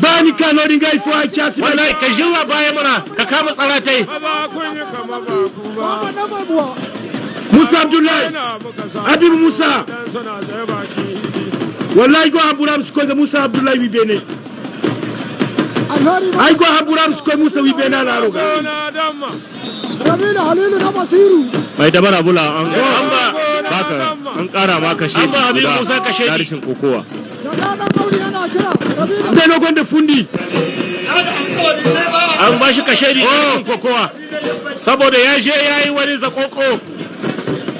bani kano dinga ifo a kyasi wallahi ka jiwa baya mana ka kama tsaratai Musa Abdullahi Habib Musa wallahi go haburam su ko ga Musa Abdullahi wi bene ai go haburam su ko Musa wi bene na roga Rabilu Halilu na Basiru mai dabara bula an baka an kara ma kashe an ba Habib Musa kashe darishin kokowa dan Mauri yana kira Rabilu da no gonde fundi an ba shi kashe ni kokowa saboda ya je yayi wani zakoko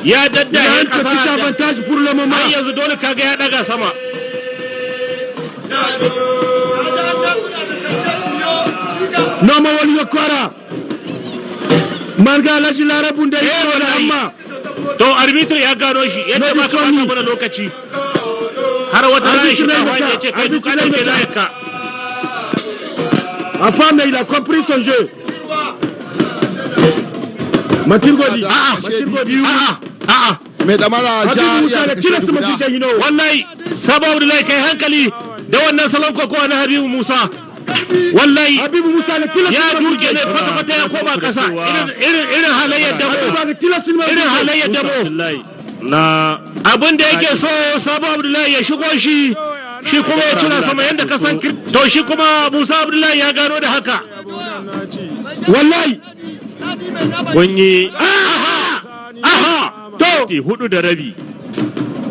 ya dadda ya kasa da avantage pour le moment ai yanzu dole kaga ya daga sama no ma wani yakara manga laji larabun da yake wala amma to arbitr ya gano shi yadda ba ka bata mana lokaci har wata ran shi da wani yace kai duka da ke layaka enfin mais il a compris son jeu Matirgodi mai damara ja ya kila su mafi jahino wallahi sababu da kai hankali da wannan salon kokowa na Habibu Musa wallahi Habibu Musa da kila ya durge ne kwata ya koma kasa irin halayyar dabo irin halayyar dabo na abin da yake so Sabo Abdullahi ya shigo shi kuma ya cira sama yanda ka san to shi kuma Musa Abdullahi ya gano da haka wallahi kunyi aha to 4 da rabi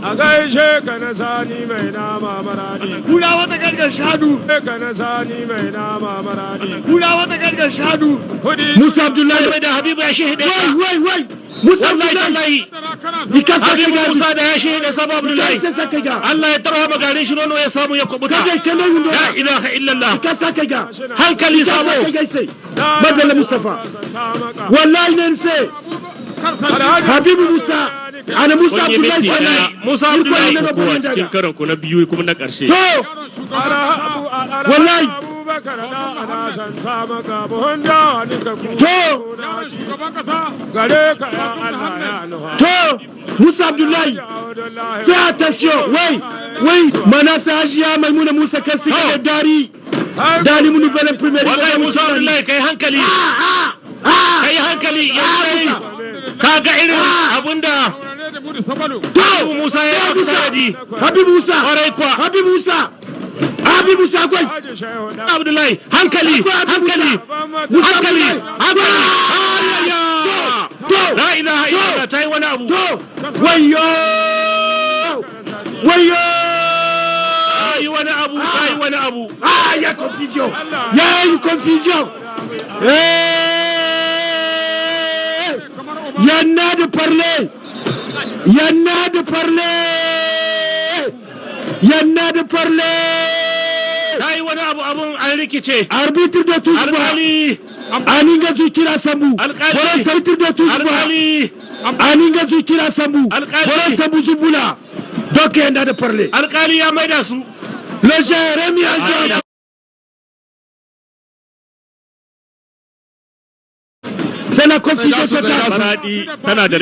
a gaishe ka na sani mai nama maradi kula wata gargar shadu ka na sani mai nama maradi kula wata gargar shadu Musa Abdullahi mai da Habibu ya shehide wai Musa Abdullahi Habibu Musa da ya shehide Sabo Abdullahi Allah ya tarwa magarin shi nono ya samu ya kubuta la ilaha illallah hankali Sabo madalla Mustafa wallahi ne sai Habibu Musa ana Musa Abdullahi Musa Abdullahi kowa cikin karon ku na biyu kuma na karshe to wallahi to Musa Abdullahi fais attention oui Manasa Hajiya Maimuna Musa kasi da dari mun nouvelle première wallahi Musa Abdullahi kai hankali kai hankali yayi kaga irin abunda Habibu Musa ya yi sanadi Habibu Musa kwarai kwa Habibu Musa akwai Abdullahi hankali la ilaha illallah ta yi wani abu wayo yi wani abu ya confusion Yanna de parler kai wani abun an rikice arbitre de tous alƙali aninga zucira sambu wala arbitre de tous aninga zucira sambu wala sambu zubula donc Yanna de parler alƙali ya maida su le Jérémy Anjou c'est la confusion totale tana da